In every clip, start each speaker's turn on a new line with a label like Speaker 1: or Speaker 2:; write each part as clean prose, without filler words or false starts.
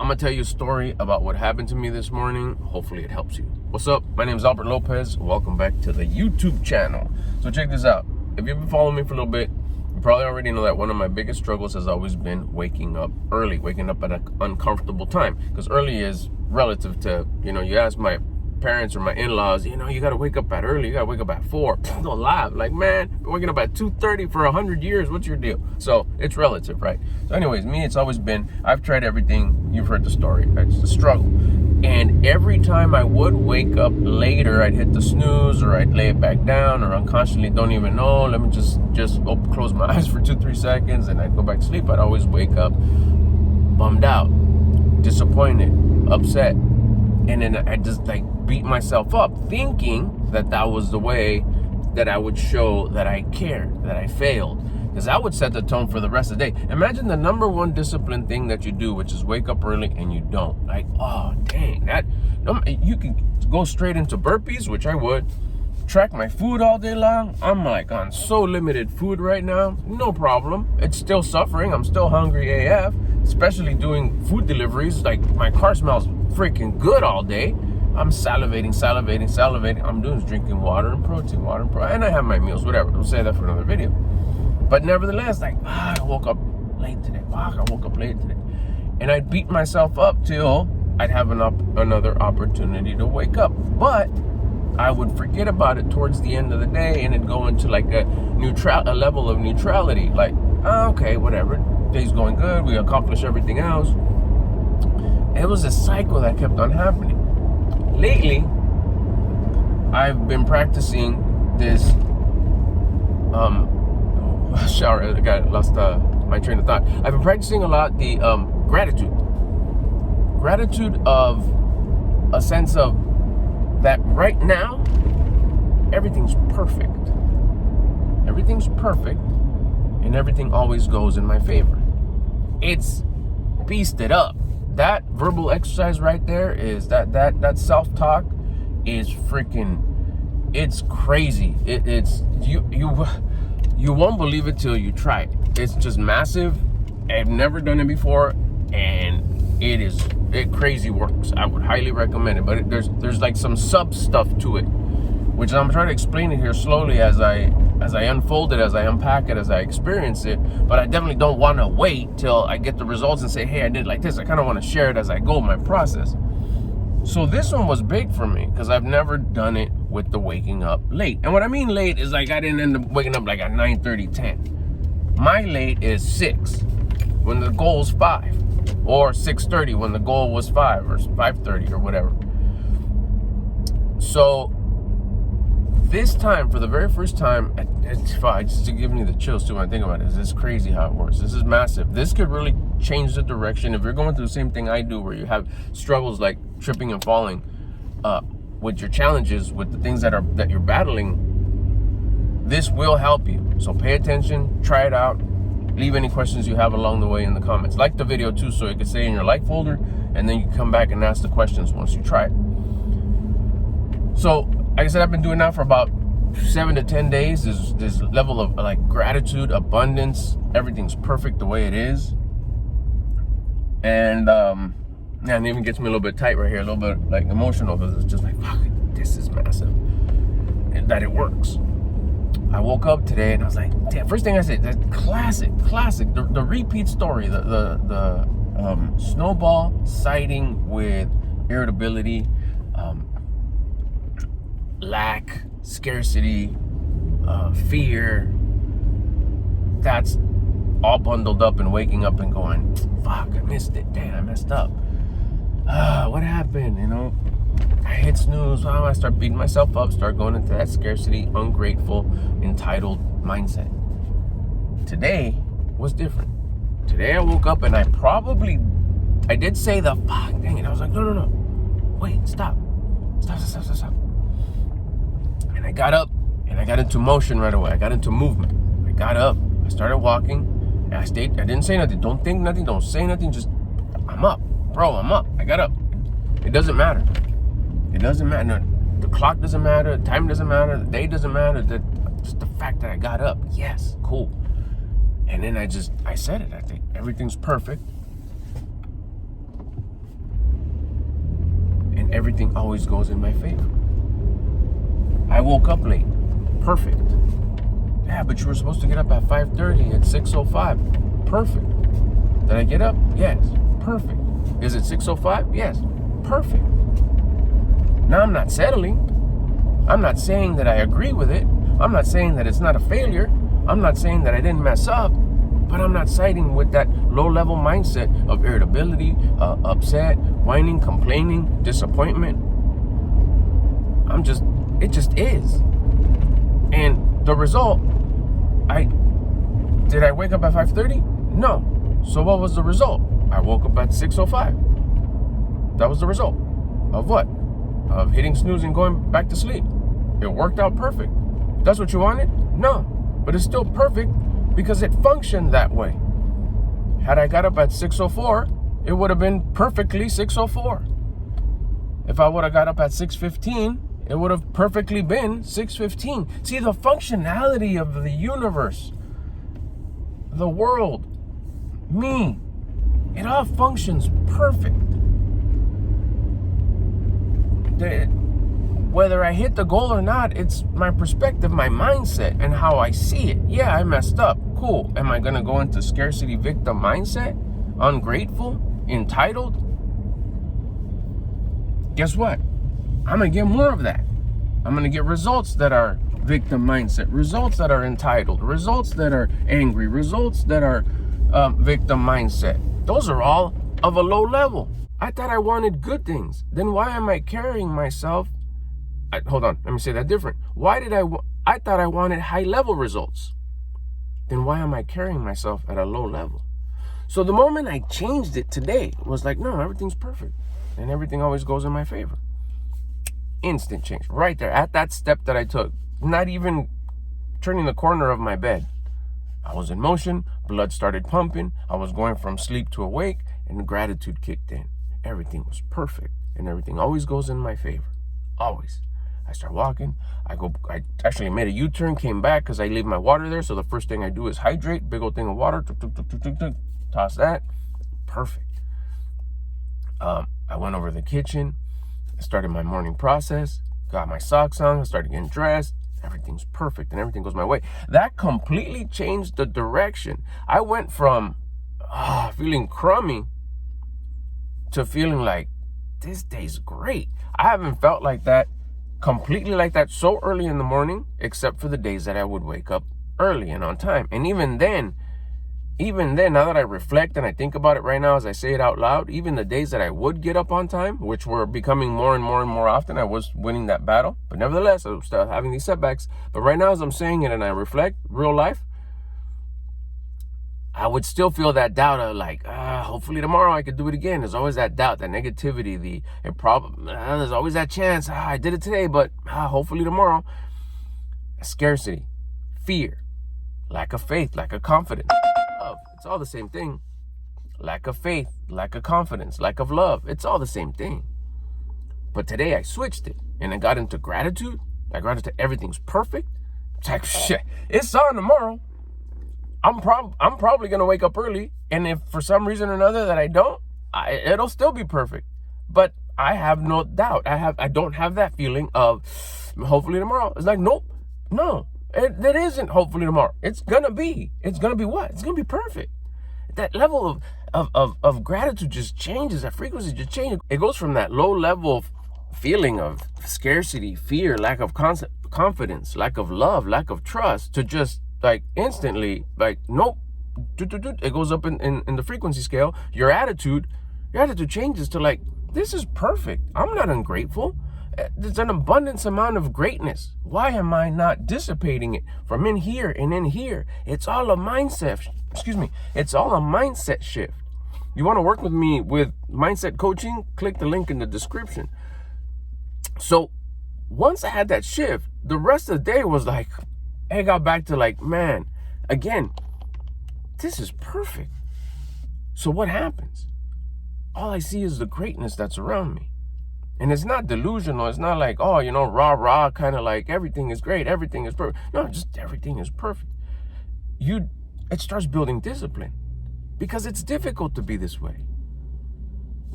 Speaker 1: gonna tell you a story about what happened to me this morning. Hopefully it helps you. What's up? My name is Albert Lopez. Welcome back to the YouTube channel. So check this out. If you've been following me for a little bit, you probably already know that one of my biggest struggles has always been waking up early, waking up at an uncomfortable time. Because early is relative to, you ask my parents or my in-laws, you gotta wake up at early, you gotta wake up at 4. Don't laugh, like, man, been waking up at 2:30 for 100 years, what's your deal? So it's relative, right? So anyways, me, it's always been, I've tried everything, you've heard the story, it's a struggle. And every time I would wake up later, I'd hit the snooze or I'd lay it back down or unconsciously don't even know, let me just close my eyes for 2-3 seconds and I'd go back to sleep. I'd always wake up bummed out, disappointed, upset. And then I just beat myself up thinking that was the way that I would show that I cared, that I failed. Because that would set the tone for the rest of the day. Imagine the number one discipline thing that you do, which is wake up early and you don't. Like, oh, dang, you can go straight into burpees, which I would. Track my food all day long. I'm on so limited food right now. No problem. It's still suffering. I'm still hungry AF, especially doing food deliveries. My car smells freaking good all day. I'm salivating. I'm doing is drinking water and protein, and I have my meals, whatever. We'll say that for another video. But nevertheless, I woke up late today. And I'd beat myself up till I'd have another opportunity to wake up. But I would forget about it towards the end of the day and it'd go into a level of neutrality. Okay, whatever. Day's going good. We accomplish everything else. It was a cycle that kept on happening. Lately, I've been practicing this. Sorry, I lost my train of thought. I've been practicing a lot the gratitude of a sense of that right now everything's perfect. Everything's perfect, and everything always goes in my favor. It's beasted up. That verbal exercise right there is that self-talk is freaking, it's crazy. It's you won't believe it till you try it. It's just massive. I've never done it before, and it crazy works. I would highly recommend it, but there's some sub stuff to it, which I'm trying to explain it here slowly as I unfold it, as I unpack it, as I experience it. But I definitely don't want to wait till I get the results and say, hey, I did like this. I kind of want to share it as I go, my process. So this one was big for me because I've never done it with the waking up late. And what I mean late is I didn't end up waking up at 9:30, 10. My late is 6 when the goal is 5, or 6:30 when the goal was 5, or 5:30 or whatever. So this time, for the very first time, it's just to give me the chills too when I think about it. It's crazy how it works. This is massive. This could really change the direction. If you're going through the same thing I do, where you have struggles like tripping and falling, with your challenges, with the things that you're battling, this will help you. So pay attention, try it out. Leave any questions you have along the way in the comments. Like the video too, so you can stay in your like folder, and then you can come back and ask the questions once you try it. So, like I said, I've been doing that for about 7 to 10 days. There's this level of gratitude, abundance. Everything's perfect the way it is. And it even gets me a little bit tight right here, a little bit emotional, because it's just fuck, this is massive. And that it works. I woke up today and I was like, damn, first thing I said, that classic, the repeat story, the snowball siding with irritability, lack, scarcity, fear. That's all bundled up and waking up and going, fuck, I missed it. Damn, I messed up. What happened? I hit snooze. I start beating myself up, start going into that scarcity, ungrateful, entitled mindset. Today was different. Today I woke up and I did say the fuck, dang it. I was like, no. Wait, stop. And I got up and I got into motion right away. I got into movement. I got up, I started walking, and I didn't say nothing. Don't think nothing, don't say nothing, just, I'm up. Bro, I'm up. I got up. It doesn't matter. No, the clock doesn't matter. The time doesn't matter. The day doesn't matter. Just the fact that I got up. Yes, cool. And then I said it. I think everything's perfect. everything always goes in my favor. I woke up late. Perfect. Yeah, but you were supposed to get up at 5:30 at 6:05. Perfect. Did I get up? Yes. Perfect. Is it 6:05? Yes. Perfect. Now I'm not settling. I'm not saying that I agree with it. I'm not saying that it's not a failure. I'm not saying that I didn't mess up, but I'm not siding with that low-level mindset of irritability, upset, whining, complaining, disappointment. It just is. And the result, did I wake up at 5:30? No. So what was the result? I woke up at 6:05. That was the result of what? Of hitting snooze and going back to sleep. It worked out perfect. That's what you wanted? No. But it's still perfect because it functioned that way. Had I got up at 6:04, it would have been perfectly 6:04. If I would have got up at 6:15, it would have perfectly been 6:15. See, the functionality of the universe, the world, me, it all functions perfect. Whether I hit the goal or not, it's my perspective, my mindset, and how I see it. Yeah, I messed up. Cool. Am I going to go into scarcity victim mindset? Ungrateful? Entitled? Guess what? I'm going to get more of that. I'm going to get results that are victim mindset, results that are entitled, results that are angry, results that are victim mindset. Those are all of a low level. I thought I wanted good things. Then why am I carrying myself? Hold on, let me say that different. Why did I thought I wanted high level results. Then why am I carrying myself at a low level? So the moment I changed it today, it was like, no, everything's perfect. And everything always goes in my favor. Instant change. Right there, at that step that I took. Not even turning the corner of my bed. I was in motion, blood started pumping, I was going from sleep to awake, and gratitude kicked in. Everything was perfect, and everything always goes in my favor. Always. I start walking, I actually made a U-turn, came back because I leave my water there, so the first thing I do is hydrate, big old thing of water, toss that, perfect. I went over to the kitchen, I started my morning process, got my socks on, I started getting dressed, everything's perfect and everything goes my way. That completely changed the direction. I went from feeling crummy to feeling like this day's great. I haven't felt like that, completely like that so early in the morning, except for the days that I would wake up early and on time. And even then, now that I reflect and I think about it right now as I say it out loud, even the days that I would get up on time, which were becoming more and more and more often, I was winning that battle. But nevertheless, I was still having these setbacks. But right now, as I'm saying it and I reflect, real life, I would still feel that doubt of like, hopefully tomorrow I could do it again. There's always that doubt, that negativity, there's always that chance. I did it today, but hopefully tomorrow. Scarcity, fear, lack of faith, lack of confidence. Love, it's all the same thing. Lack of faith, lack of confidence, lack of love. It's all the same thing. But today I switched it and I got into gratitude. I got into everything's perfect. It's like, shit, it's on tomorrow. I'm probably going to wake up early, and if for some reason or another that I don't, it'll still be perfect. But I have no doubt. I don't have that feeling of hopefully tomorrow. It's like, nope, no, it isn't hopefully tomorrow. It's going to be what? It's going to be perfect. That level of gratitude just changes. That frequency just changes. It goes from that low level feeling of scarcity, fear, lack of confidence, lack of love, lack of trust, to just like instantly, like, nope, it goes up in the frequency scale. Your attitude changes to like, this is perfect. I'm not ungrateful. There's an abundance amount of greatness. Why am I not dissipating it from in here and in here? It's all a mindset. It's all a mindset shift. You want to work with me with mindset coaching? Click the link in the description. So once I had that shift, the rest of the day was like, I got back to like, man, again, this is perfect. So what happens? All I see is the greatness that's around me. And it's not delusional. It's not like, oh, rah, kind of like everything is great, everything is perfect. No, just everything is perfect. It starts building discipline because it's difficult to be this way.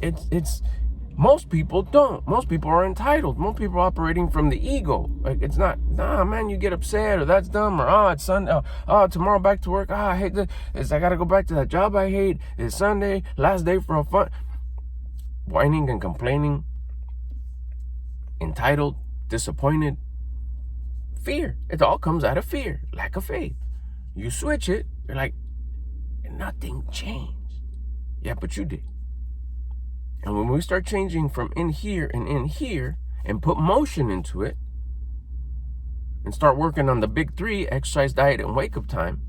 Speaker 1: It's Most people don't. Most people are entitled. Most people are operating from the ego. Like, it's not, nah, man, you get upset, or that's dumb, or it's Sunday, tomorrow back to work, I hate this, I gotta go back to that job I hate, it's Sunday, last day for a fun. Whining and complaining, entitled, disappointed, fear. It all comes out of fear, lack of faith. You switch it, you're like, nothing changed. Yeah, but you did. And when we start changing from in here and put motion into it and start working on the big three, exercise, diet, and wake up time,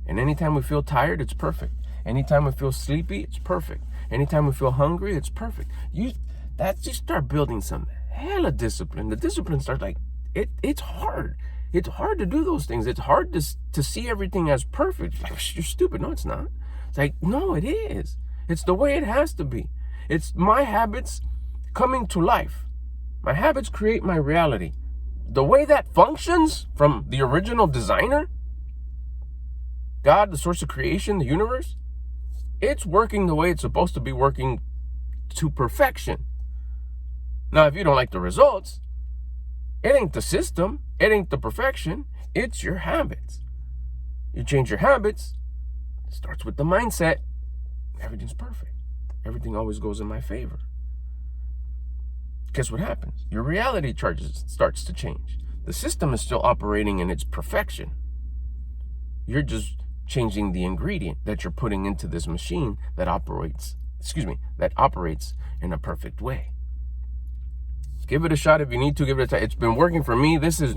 Speaker 1: and anytime we feel tired, it's perfect. Anytime we feel sleepy, it's perfect. Anytime we feel hungry, it's perfect. You start building some hella discipline. The discipline starts like, it's hard. It's hard to do those things. It's hard to see everything as perfect. Like, you're stupid. No, it's not. It's like, no, it is. It's the way it has to be. It's my habits coming to life. My habits create my reality. The way that functions from the original designer, God, the source of creation, the universe, it's working the way it's supposed to be working to perfection. Now, if you don't like the results, it ain't the system, it ain't the perfection, it's your habits. You change your habits, it starts with the mindset, everything's perfect. Everything always goes in my favor. Guess what happens? Your reality starts to change. The system is still operating in its perfection. You're just changing the ingredient that you're putting into this machine that operates in a perfect way. Give it a shot if you need to. Give it a try. It's been working for me. This is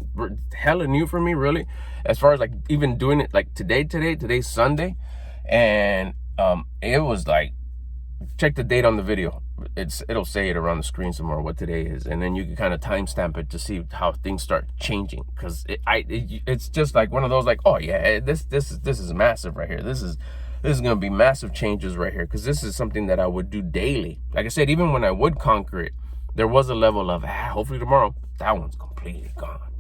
Speaker 1: hella new for me, really. As far as like even doing it like today's Sunday. And it was like, check the date on the video. It'll say it around the screen somewhere what today is, and then you can kind of timestamp it to see how things start changing. Because it's just like one of those like, oh yeah, this is massive right here. This is gonna be massive changes right here, because this is something that I would do daily. Like I said, even when I would conquer it, there was a level of hopefully tomorrow that one's completely gone.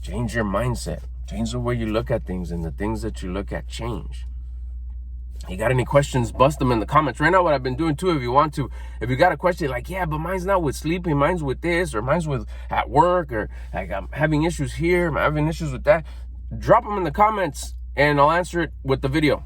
Speaker 1: Change your mindset. Change the way you look at things, and the things that you look at change. You got any questions, bust them in the comments. Right now, what I've been doing too, if you want to, if you got a question like, yeah, but mine's not with sleeping, mine's with this, or mine's with at work, or like I'm having issues here, I'm having issues with that, drop them in the comments and I'll answer it with the video.